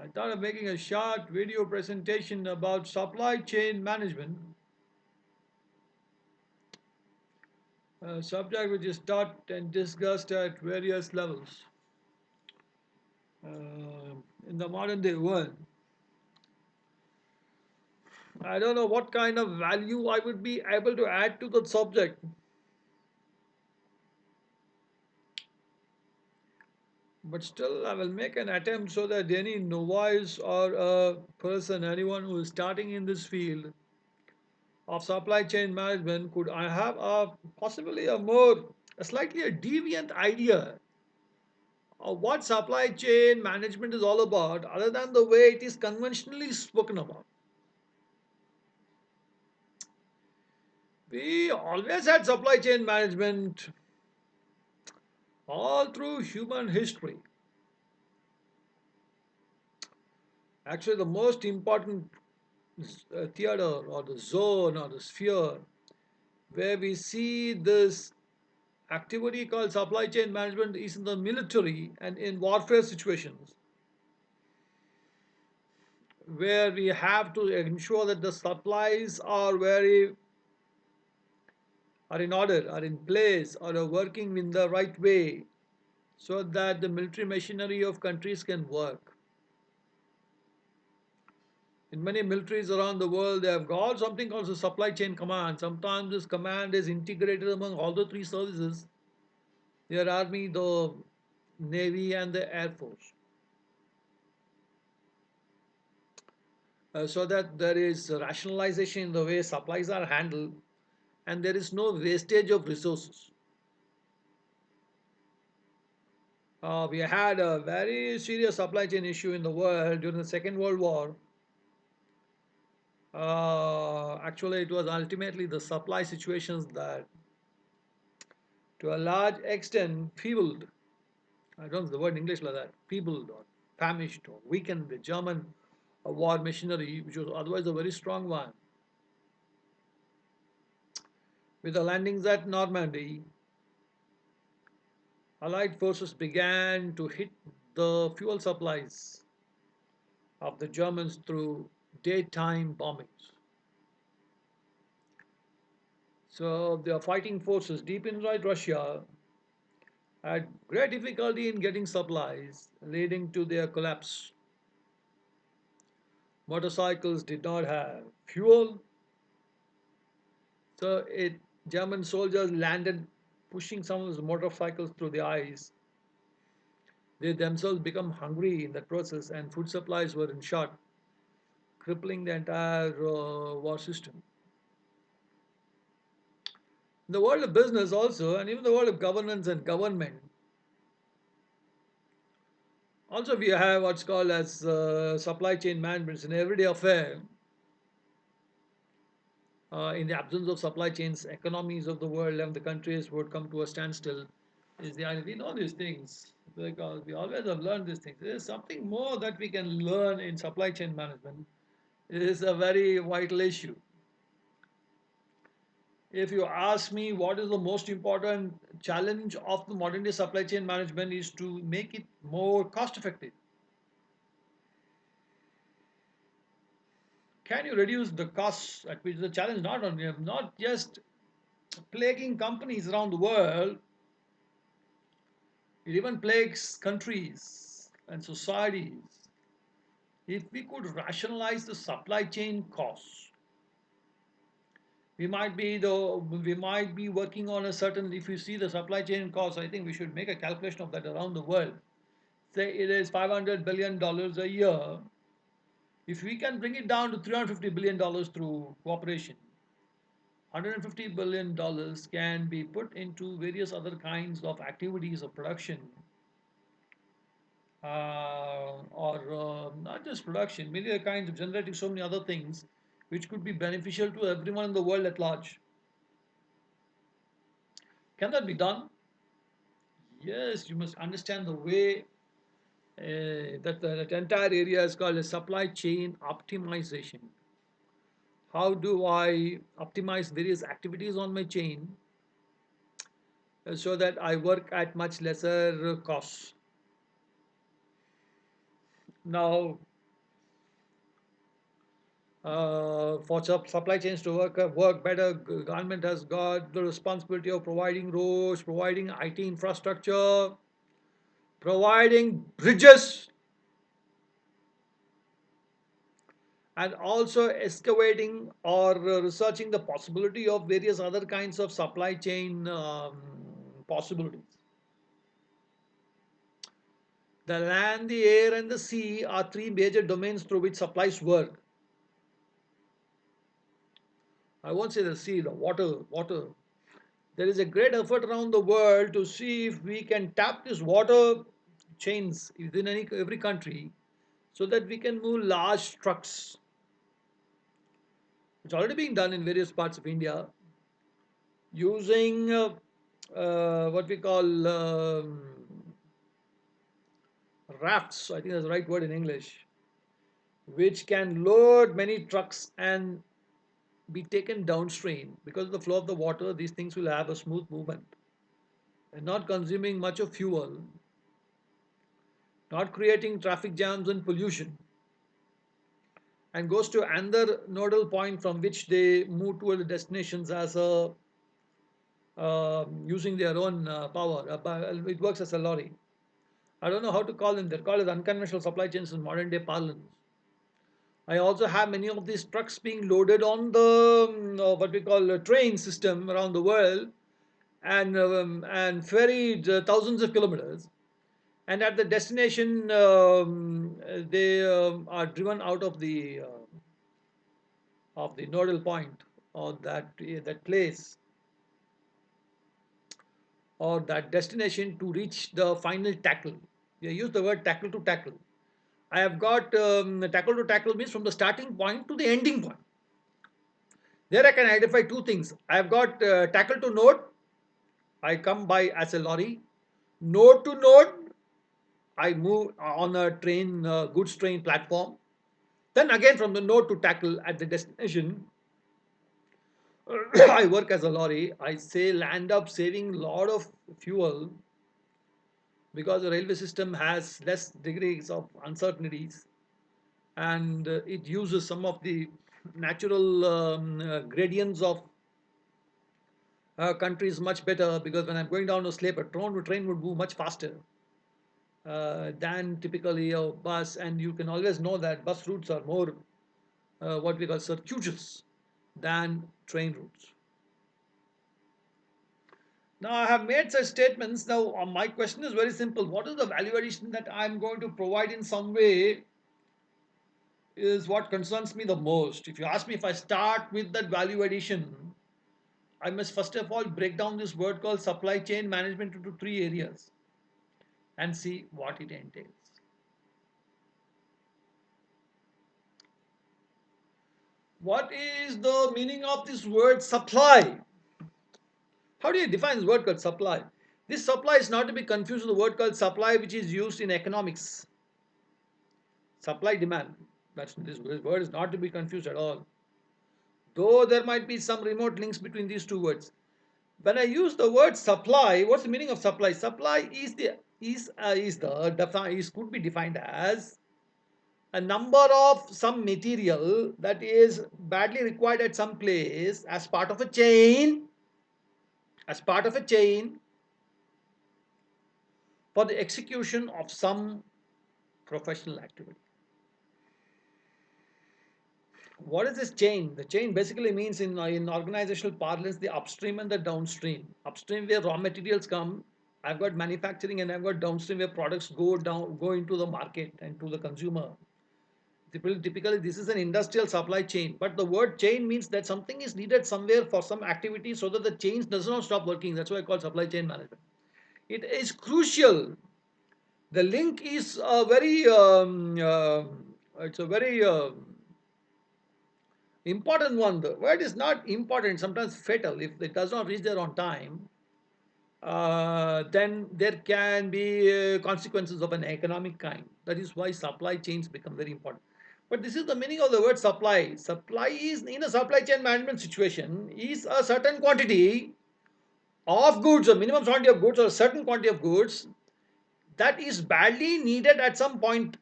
I thought of making a short video presentation about supply chain management, a subject which is taught and discussed at various levels in the modern day world. I don't know what kind of value I would be able to add to the subject, but still I will make an attempt so that any novice or a person, anyone who is starting in this field of supply chain management could I have a possibly a slightly a deviant idea what supply chain management is all about other than the way it is conventionally spoken about. We always had supply chain management all through human history. Actually, the most important theater or the zone or the sphere where we see this activity called supply chain management is in the military and in warfare situations where we have to ensure that the supplies are in order, are in place, or are working in the right way so that the military machinery of countries can work. In many militaries around the world, they have got something called the supply chain command. Sometimes this command is integrated among all the three services, their army, the navy, and the air force. So that there is rationalization in the way supplies are handled and there is no wastage of resources. We had a very serious supply chain issue in the world during the Second World War. Actually, it was ultimately the supply situations that, to a large extent, feebled. I don't know the word in English like that. Feebled or famished or weakened the German war machinery, which was otherwise a very strong one. With the landings at Normandy, Allied forces began to hit the fuel supplies of the Germans through daytime bombings. So the fighting forces deep inside Russia had great difficulty in getting supplies, leading to their collapse. Motorcycles did not have fuel, so German soldiers landed pushing some of those motorcycles through the ice. They themselves become hungry in that process, and food supplies were in short, crippling the entire war system. In the world of business also, and even the world of governance and government, also we have what's called as supply chain management. It's an everyday affair. In the absence of supply chains, economies of the world and the countries would come to a standstill. Is the we know these things because we always have learned these things. There is something more that we can learn in supply chain management. It is a very vital issue. If you ask me what is the most important challenge of the modern day supply chain management is to make it more cost effective. Can you reduce the costs at which the challenge not just plaguing companies around the world, it even plagues countries and societies. If we could rationalize the supply chain costs, we might be working on a certain. If you see the supply chain costs, I think we should make a calculation of that around the world. Say it is $500 billion a year. If we can bring it down to $350 billion through cooperation, $150 billion can be put into various other kinds of activities of production or not just production, many other kinds of generating so many other things which could be beneficial to everyone in the world at large. Can that be done? Yes, you must understand the way that entire area is called a supply chain optimization. How do I optimize various activities on my chain so that I work at much lesser costs? Now, For supply chains to work better, government has got the responsibility of providing roads, providing IT infrastructure, providing bridges, and also excavating or researching the possibility of various other kinds of supply chain possibilities. The land, the air, and the sea are three major domains through which supplies work. I won't say the sea, the water. There is a great effort around the world to see if we can tap these water chains within every country so that we can move large trucks. It's already being done in various parts of India using what we call rafts. I think that's the right word in English, which can load many trucks and be taken downstream. Because of the flow of the water, these things will have a smooth movement and not consuming much of fuel, not creating traffic jams and pollution, and goes to another nodal point from which they move toward the destinations as a using their own power. It works as a lorry. I don't know how to call them. They're called as unconventional supply chains in modern day parlance. I also have many of these trucks being loaded on the what we call a train system around the world, and ferried thousands of kilometers. And at the destination, they are driven out of the nodal point, or that place, or that destination, to reach the final tackle. We use the word tackle to tackle. I have got tackle to tackle means from the starting point to the ending point. There I can identify two things. I have got tackle to node. I come by as a lorry. Node to node, I move on a train, goods train platform. Then again from the node to tackle at the destination, I work as a lorry. I say land up saving a lot of fuel because the railway system has less degrees of uncertainties, and it uses some of the natural gradients of countries much better, because when I'm going down to Sleep, a train would move much faster than typically a bus, and you can always know that bus routes are more what we call circuitous than train routes. Now, I have made such statements. Now, my question is very simple. What is the value addition that I'm going to provide in some way is what concerns me the most. If you ask me, if I start with that value addition, I must first of all break down this word called supply chain management into three areas and see what it entails. What is the meaning of this word supply? How do you define this word called supply? This supply is not to be confused with the word called supply, which is used in economics. Supply demand. This word is not to be confused at all. Though there might be some remote links between these two words. When I use the word supply, what's the meaning of supply? Supply is could be defined as a number of some material that is badly required at some place as part of a chain, as part of a chain for the execution of some professional activity. What is this chain? The chain basically means in organizational parlance the upstream and the downstream. Upstream where raw materials come. I've got manufacturing, and I've got downstream where products go into the market and to the consumer. Typically, this is an industrial supply chain, but the word chain means that something is needed somewhere for some activity so that the chain does not stop working. That's why I call supply chain management. It is crucial. The link is a very it's a very important one. The word is not important, sometimes fatal. If it does not reach there on time, then there can be consequences of an economic kind. That is why supply chains become very important. But this is the meaning of the word supply. Supply is, in a supply chain management situation, is a certain quantity of goods, a minimum quantity of goods, or a certain quantity of goods that is badly needed at some point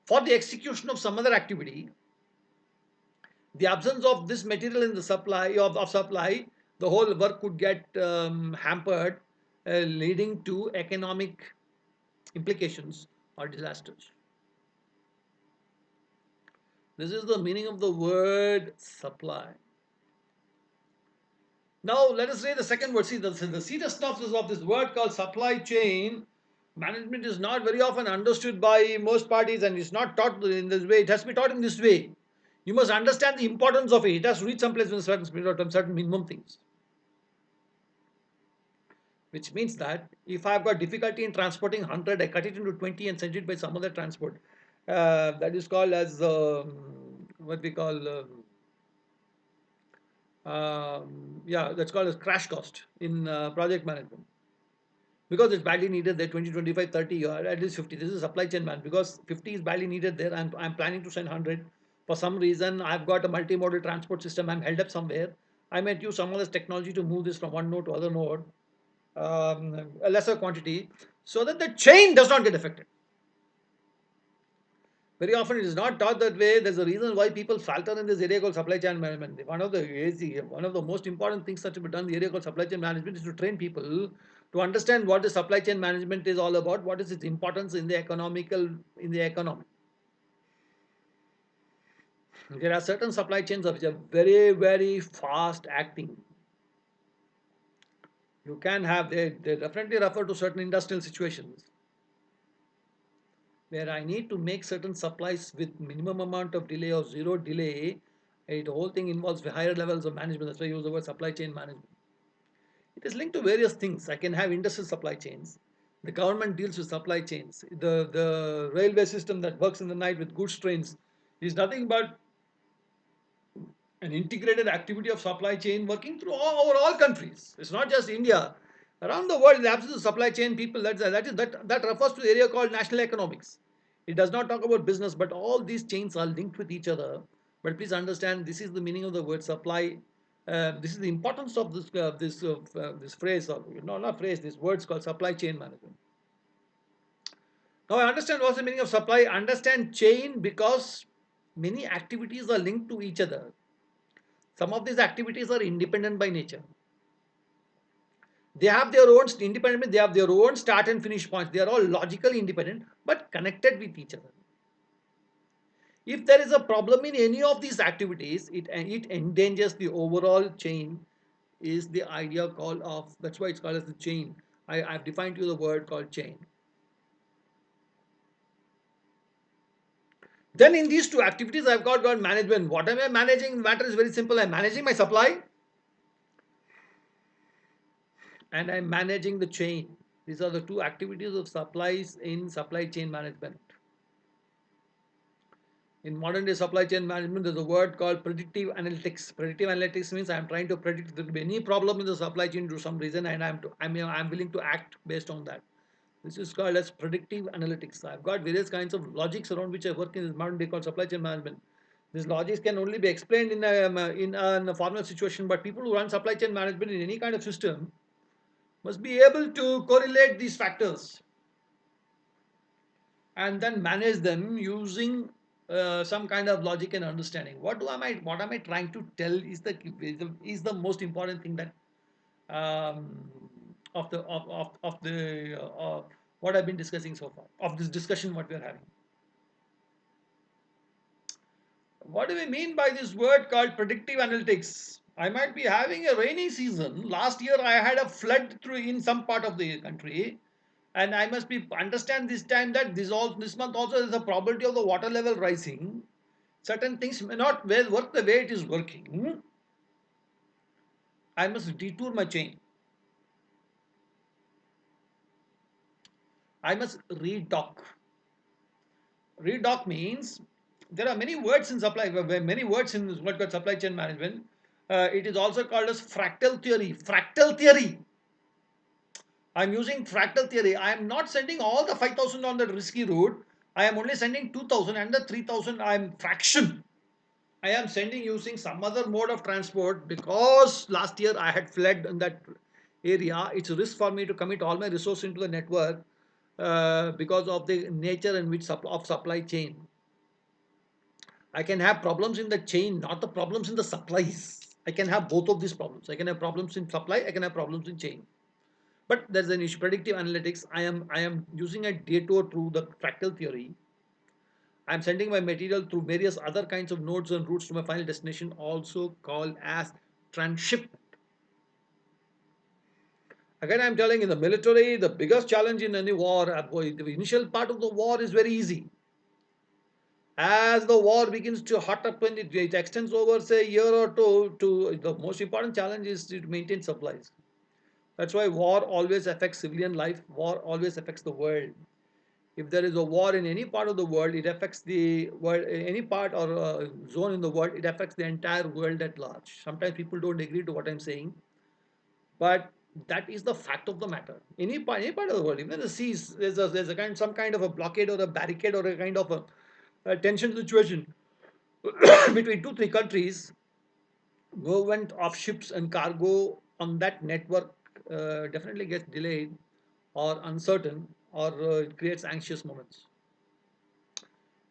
for the execution of some other activity, The absence of this material in the supply of supply, the whole work could get hampered, leading to economic implications or disasters. This is the meaning of the word supply. Now let us read the second word. See, the seriousness of this word called supply chain management is not very often understood by most parties, and is not taught in this way. It has to be taught in this way. You must understand the importance of it. It has to reach someplace with certain minimum things. Which means that if I've got difficulty in transporting 100, I cut it into 20 and send it by some other transport. That is called as what we call yeah, that's called as crash cost in project management. Because it's badly needed there, 20, 25, 30, or at least 50. This is supply chain man. Because 50 is badly needed there, I'm planning to send 100. For some reason, I've got a multimodal transport system, I'm held up somewhere. I might use some other technology to move this from one node to other node, a lesser quantity, so that the chain does not get affected. Very often it is not taught that way. There's a reason why people falter in this area called supply chain management. One of the most important things that should be done in the area called supply chain management is to train people to understand what the supply chain management is all about, what is its importance in the economy. There are certain supply chains which are very, very fast acting. You can have they definitely refer to certain industrial situations where I need to make certain supplies with minimum amount of delay or zero delay. The whole thing involves higher levels of management. That's why I use the word supply chain management. It is linked to various things. I can have industrial supply chains. The government deals with supply chains. The railway system that works in the night with goods trains is nothing but an integrated activity of supply chain working through all countries. It's not just India. Around the world, in the absence of supply chain people, that refers to the area called national economics. It does not talk about business, but all these chains are linked with each other. But please understand, this is the meaning of the word supply. This is the importance of this phrase, or no, not phrase. This word's called supply chain management. Now I understand what's the meaning of supply. Understand chain because many activities are linked to each other. Some of these activities are independent by nature. They have their own independent, they have their own start and finish points. They are all logically independent but connected with each other. If there is a problem in any of these activities, it endangers the overall chain, is the idea called of, that's why it's called as the chain. I've defined to you the word called chain. Then in these two activities, I've got management. What am I managing? The matter is very simple. I'm managing my supply and I'm managing the chain. These are the two activities of supplies in supply chain management. In modern day supply chain management, there's a word called predictive analytics. Predictive analytics means I'm trying to predict there will be any problem in the supply chain to some reason, and I'm willing to act based on that. This is called as predictive analytics. I've got various kinds of logics around which I work in this modern day called supply chain management. These logics can only be explained in a formal situation, but people who run supply chain management in any kind of system must be able to correlate these factors and then manage them using some kind of logic and understanding. What am I trying to tell is the most important thing that um, of the what I've been discussing so far, of this discussion what we are having. What do we mean by this word called predictive analytics? I might be having a rainy season. Last year I had a flood through in some part of the country, and I must be understand this time that this month also there is a probability of the water level rising. Certain things may not well work the way it is working. I must detour my chain. I must redock. Redock means there are many words in many words in this word called supply chain management. It is also called as fractal theory. Fractal theory. I'm using fractal theory. I am not sending all the 5,000 on the risky route. I am only sending 2,000, and the 3,000 I am fraction. I am sending using some other mode of transport because last year I had fled in that area. It's a risk for me to commit all my resources into the network because of the nature and which of supply chain. I can have problems in the chain, not the problems in the supplies. I can have both of these problems. I can have problems in supply, I can have problems in chain. But there's an issue. Predictive analytics, I am using a detour through the fractal theory. I'm sending my material through various other kinds of nodes and routes to my final destination, also called as transshipment. Again, I'm telling in the military, the biggest challenge in any war, the initial part of the war is very easy. As the war begins to hot up and it extends over, say, a year or two, to the most important challenge is to maintain supplies. That's why war always affects civilian life. War always affects the world. If there is a war in any part of the world, it affects the world, any part or zone in the world, it affects the entire world at large. Sometimes people don't agree to what I'm saying, but that is the fact of the matter. Any part of the world, even the seas, there's a kind, some kind of a blockade or a barricade or a kind of a tension situation between two, three countries. Movement of ships and cargo on that network definitely gets delayed or uncertain, or it creates anxious moments.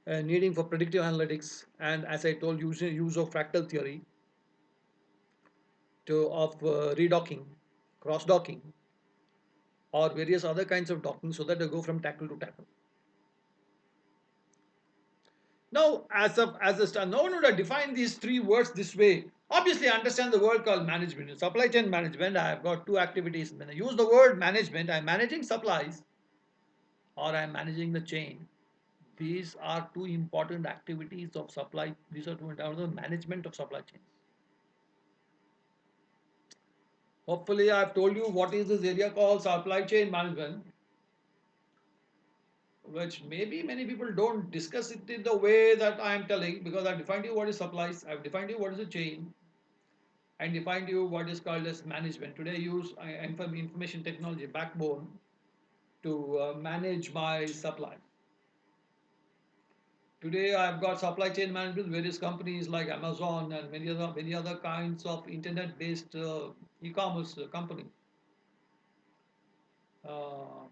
Needing for predictive analytics, and as I told, use of fractal theory to of redocking, cross docking, or various other kinds of docking, so that they go from tackle to tackle. Now, now I want to define these three words this way. Obviously, I understand the word called management. In supply chain management, I have got two activities. When I use the word management, I'm managing supplies or I'm managing the chain. These are two important activities of supply. These are two important management of supply chains. Hopefully, I've told you what is this area called supply chain management, which maybe many people don't discuss it in the way that I am telling, because I've defined you what is supplies, I've defined you what is a chain, and defined you what is called as management. Today, I use information technology backbone to manage my supply. Today, I've got supply chain management, various companies like Amazon and many other kinds of internet-based e-commerce companies. Uh,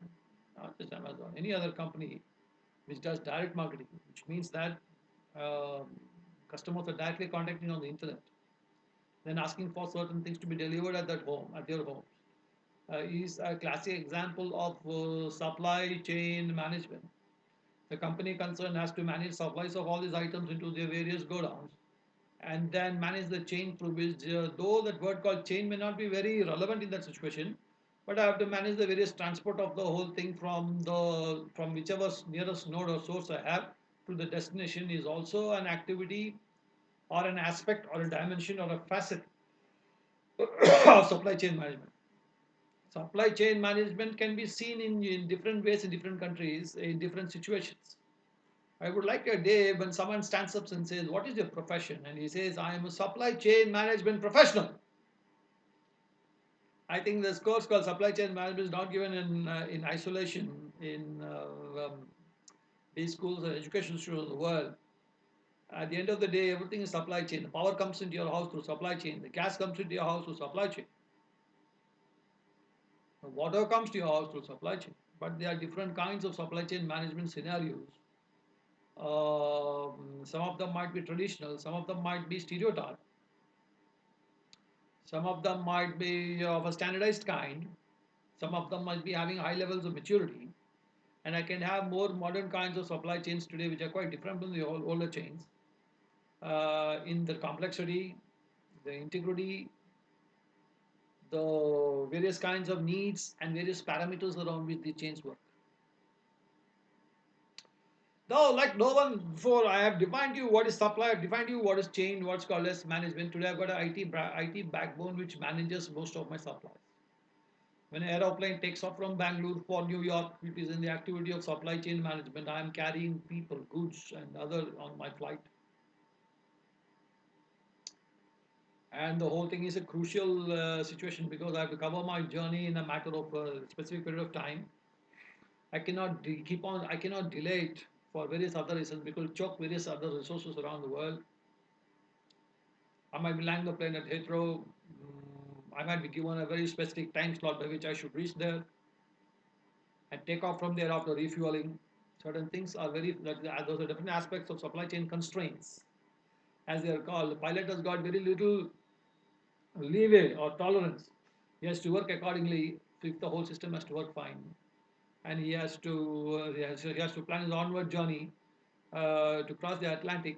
Not just Amazon, any other company which does direct marketing, which means that um customers are directly contacting on the internet, then asking for certain things to be delivered at that home, at their homes. Is a classic example of supply chain management. The company concerned has to manage supplies of all these items into their various godowns, and then manage the chain through which, though that word called chain may not be very relevant in that situation, but I have to manage the various transport of the whole thing from whichever nearest node or source I have to the destination is also an activity or an aspect or a dimension or a facet of supply chain management. Supply chain management can be seen in different ways in different countries, in different situations. I would like a day when someone stands up and says, "What is your profession?" And he says, "I am a supply chain management professional." I think this course called supply chain management is not given in isolation in these schools and education institutions of the world. At the end of the day, everything is supply chain. The power comes into your house through supply chain. The gas comes into your house through supply chain. The water comes to your house through supply chain. But there are different kinds of supply chain management scenarios. Some of them might be traditional, some of them might be stereotyped, some of them might be of a standardized kind, some of them might be having high levels of maturity, and I can have more modern kinds of supply chains today which are quite different from the older chains in the complexity, the integrity, the various kinds of needs and various parameters around which the chains work. No, like no one before, I have defined you what is supply, I've defined you what is chain, what's called as management. Today I've got an IT backbone which manages most of my supplies. When an aeroplane takes off from Bangalore for New York, it is in the activity of supply chain management. I am carrying people, goods, and other on my flight. And the whole thing is a crucial situation because I have to cover my journey in a matter of a specific period of time. I cannot keep on, I cannot delay it for various other reasons because choke various other resources around the world. I might be landing the plane at Heathrow. I might be given a very specific time slot by which I should reach there and take off from there after refueling. Certain things are those are different aspects of supply chain constraints. as they are called. The pilot has got very little leeway or tolerance. He has to work accordingly if the whole system has to work fine. And he has to plan his onward journey to cross the Atlantic,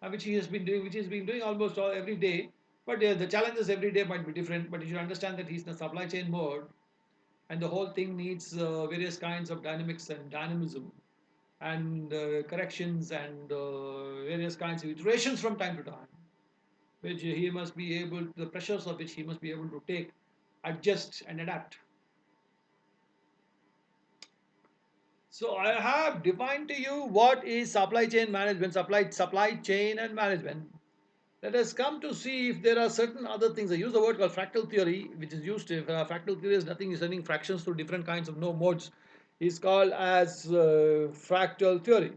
which he has been doing, which he's been doing almost every day. But the challenges every day might be different. But you should understand that he's in a supply chain mode, and the whole thing needs various kinds of dynamics and dynamism, and corrections, and various kinds of iterations from time to time, which he must be able, the pressures of which he must be able to take, adjust, and adapt. So I have defined to you what is supply chain management, supply chain and management. Let us come to see if there are certain other things. I use the word called fractal theory, which is used. If fractal theory is nothing, is sending fractions through different kinds of no modes, is called as fractal theory.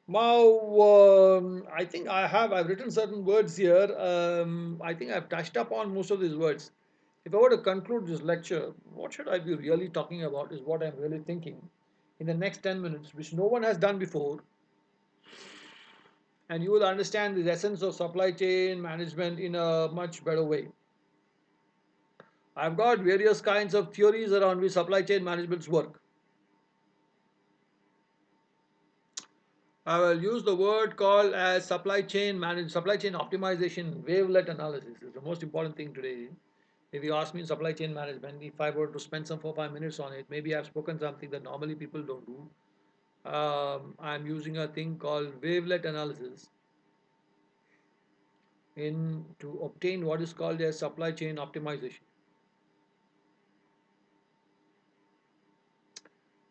Now, I think I've written certain words here. I think I've touched upon most of these words. If I were to conclude this lecture, what should I be really talking about is what I'm really thinking in the next 10 minutes, which no one has done before, and you will understand the essence of supply chain management in a much better way. I've got various kinds of theories around which supply chain managements work. I will use the word called as supply chain optimization, wavelet analysis is the most important thing today. If you ask me in supply chain management, if I were to spend some 4 5 minutes on it, maybe I've spoken something that normally people don't do. I'm using a thing called wavelet analysis in to obtain what is called as supply chain optimization.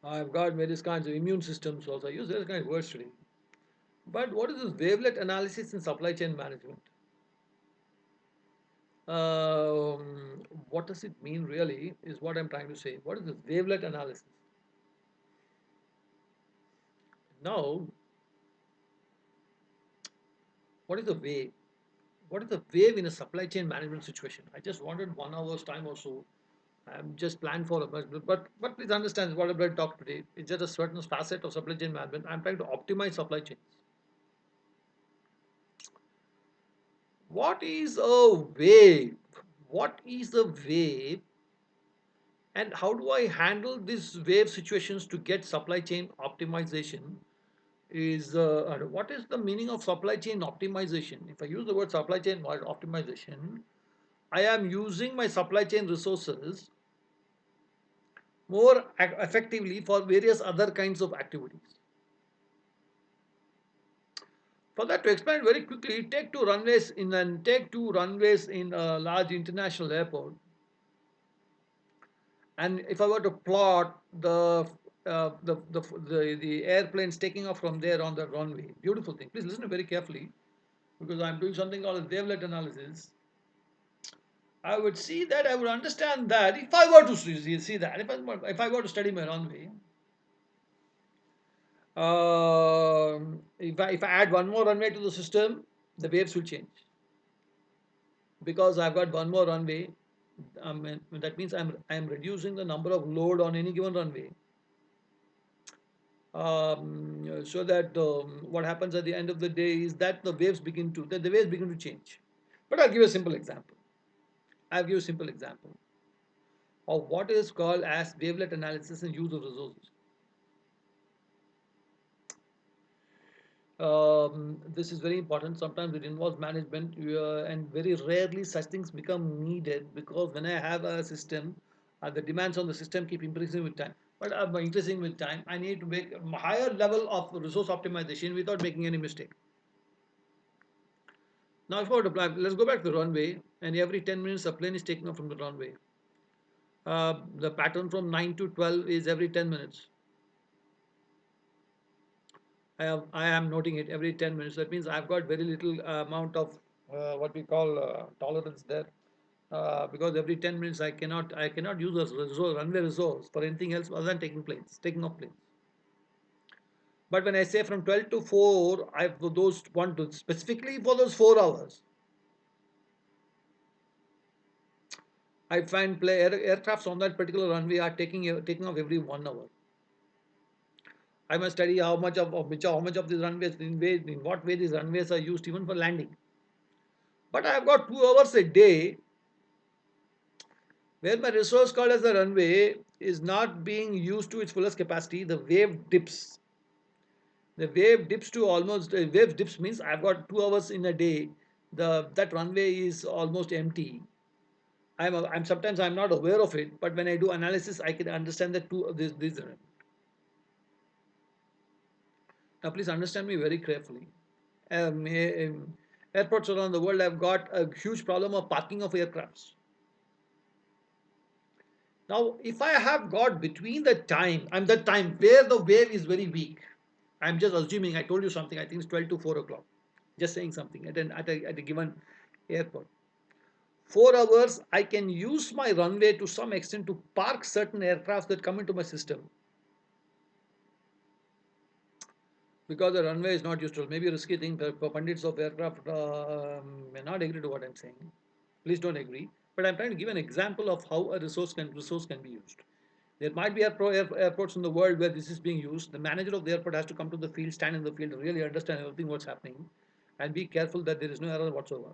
I've got various kinds of immune systems also. I use various kinds of words today. But what is this wavelet analysis in supply chain management? What does it mean really is what I'm trying to say. What is this wavelet analysis? Now, what is the wave? What is the wave in a supply chain management situation? I just wanted 1 hour's time or so. I'm just planned for a but please understand what I'm going to talk today. It's just a certain facet of supply chain management. I'm trying to optimize supply chains. What is a wave? What is a wave? And how do I handle these wave situations to get supply chain optimization? Is what is the meaning of supply chain optimization? If I use the word supply chain optimization, I am using my supply chain resources more effectively for various other kinds of activities. For that to explain very quickly, take two runways in a large international airport, and if I were to plot the airplanes taking off from there on the runway, beautiful thing. Please listen very carefully because I'm doing something called a wavelet analysis. I would see that, I would understand that if I were to see that, if I were to study my runway, if I add one more runway to the system, the waves will change because I've got one more runway. That means I'm reducing the number of load on any given runway. So that what happens at the end of the day is that the waves begin to change. But I'll give you a simple example. I'll give you a simple example of what is called as wavelet analysis and use of resources. This is very important. Sometimes it involves management, and very rarely such things become needed because when I have a system, the demands on the system keep increasing with time. But increasing with time, I need to make a higher level of resource optimization without making any mistake. Now, if I were to let's go back to the runway, and every 10 minutes a plane is taking off from the runway. The pattern from 9 to 12 is every 10 minutes. I am noting it every 10 minutes. That means I've got very little amount of what we call tolerance there. Because every 10 minutes I cannot use a runway resource for anything else other than taking off planes. But when I say from 12 to 4, I for those want to specifically for those 4 hours, I find aircrafts on that particular runway are taking off every 1 hour. I must study how much of these runways, in what way these runways are used even for landing. But I have got 2 hours a day where my resource called as the runway is not being used to its fullest capacity. The wave dips. The wave dips to almost wave dips means I've got 2 hours in a day. The that runway is almost empty. I'm sometimes I'm not aware of it, but when I do analysis, I can understand that two of these. Now, please understand me very carefully. Airports around the world have got a huge problem of parking of aircrafts. Now, if I have got between the time, I'm the time where the wave is very weak. I'm just assuming. I told you something. I think it's 12 to 4 o'clock. Just saying something at a given airport. 4 hours, I can use my runway to some extent to park certain aircrafts that come into my system because the runway is not useful. Maybe a risky thing. Pundits of aircraft may not agree to what I'm saying. Please don't agree. But I'm trying to give an example of how a resource can be used. There might be airports in the world where this is being used. The manager of the airport has to come to the field, stand in the field, really understand everything what's happening, and be careful that there is no error whatsoever.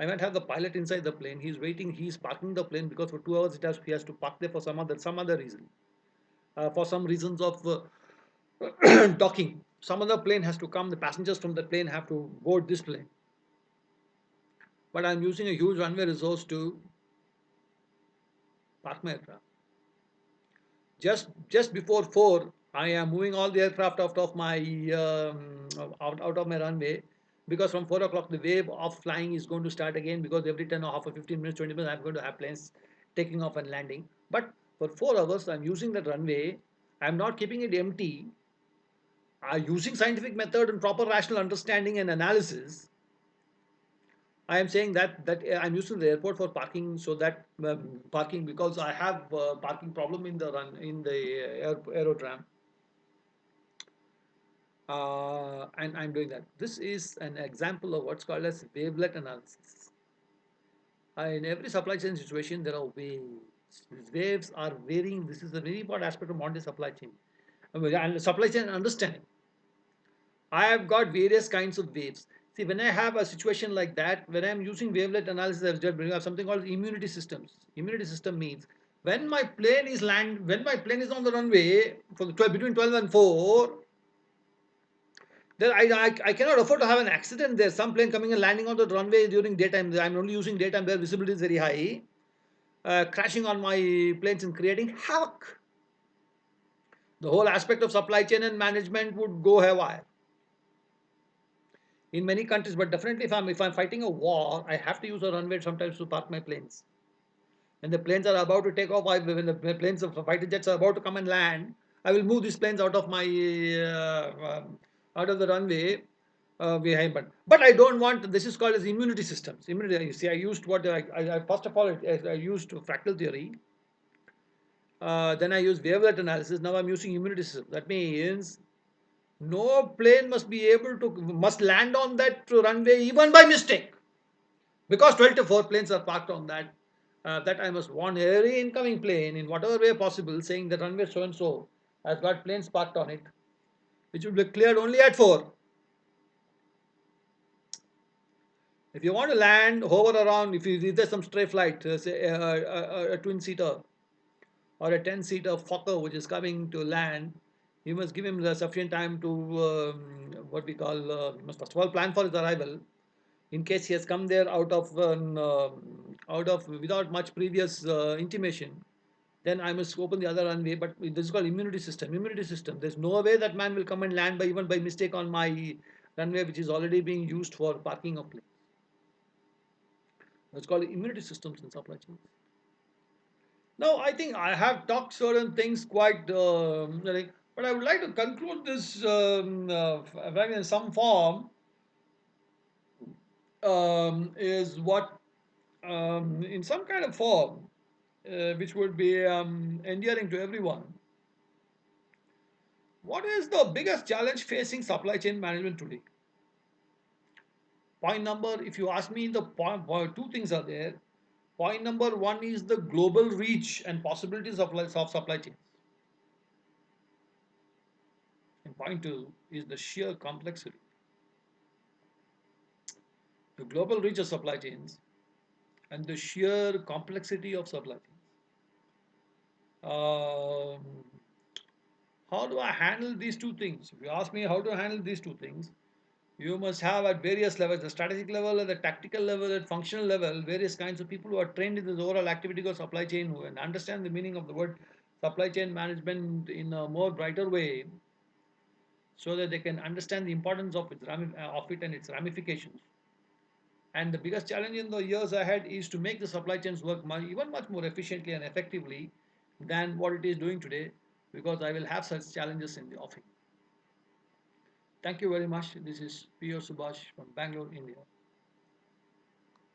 I might have the pilot inside the plane. He's waiting. He's parking the plane because for 2 hours he has to park there for some other reason. For some reasons of docking. Some other plane has to come. The passengers from the plane have to board this plane. But I'm using a huge runway resource to park my aircraft. Just before 4, I am moving all the aircraft out of my runway because from 4 o'clock the wave of flying is going to start again because every 10 or half or 15 minutes, 20 minutes I'm going to have planes taking off and landing. But for 4 hours I'm using the runway. I'm not keeping it empty. Using scientific method and proper rational understanding and analysis, I am saying that I'm using the airport for parking, so that parking because I have parking problem in the aerodrome, and I'm doing that. This is an example of what's called as wavelet analysis. In every supply chain situation, there are waves. These waves are varying. This is a very important aspect of modern supply chain. And supply chain understanding. I have got various kinds of waves. See, when I have a situation like that, when I'm using wavelet analysis, I've just bring up something called immunity systems. Immunity system means when my plane is on the runway for the 12, between 12 and 4, then I cannot afford to have an accident there. Some plane coming and landing on the runway during daytime. I'm only using daytime where visibility is very high, crashing on my planes and creating havoc. The whole aspect of supply chain and management would go haywire in many countries. But definitely, if I'm fighting a war, I have to use a runway sometimes to park my planes. When the planes are about to take off, when the planes of fighter jets are about to come and land, I will move these planes out of my out of the runway behind. But I don't want. This is called as immunity systems. Immunity. You see, I used what I first of all I used fractal theory. Then I used wavelet analysis. Now I'm using immunity system. That means no plane must land on that runway even by mistake, because 12 to 4 planes are parked on that I must warn every incoming plane in whatever way possible, saying that runway so and so has got planes parked on it, which will be cleared only at 4. If you want to land, hover around. If there's some stray flight, say a twin seater or a 10-seater Fokker which is coming to land, you must give him the sufficient time to what we call you must first of all plan for his arrival. In case he has come there out of without much previous intimation, then I must open the other runway. But this is called immunity system. Immunity system. There's no way that man will come and land by even by mistake on my runway, which is already being used for parking of planes. That's called immunity systems in supply chain. Now, I think I have talked certain things quite, but I would like to conclude this in some form. Is what in some kind of form, which would be endearing to everyone. What is the biggest challenge facing supply chain management today? Point number, if you ask me, two things are there. Point number one is the global reach and possibilities of supply chains. point to is the sheer complexity. The global reach of supply chains and the sheer complexity of supply chains. Um, how do I handle these two things? If you ask me how to handle these two things, you must have at various levels, the strategic level, at the tactical level, at functional level, various kinds of people who are trained in this overall activity called supply chain who and understand the meaning of the word supply chain management in a more brighter way, so that they can understand the importance of of it and its ramifications. And the biggest challenge in the years ahead is to make the supply chains work even much more efficiently and effectively than what it is doing today, because I will have such challenges in the offing. Thank you very much. This is P.O. Subhash from Bangalore, India.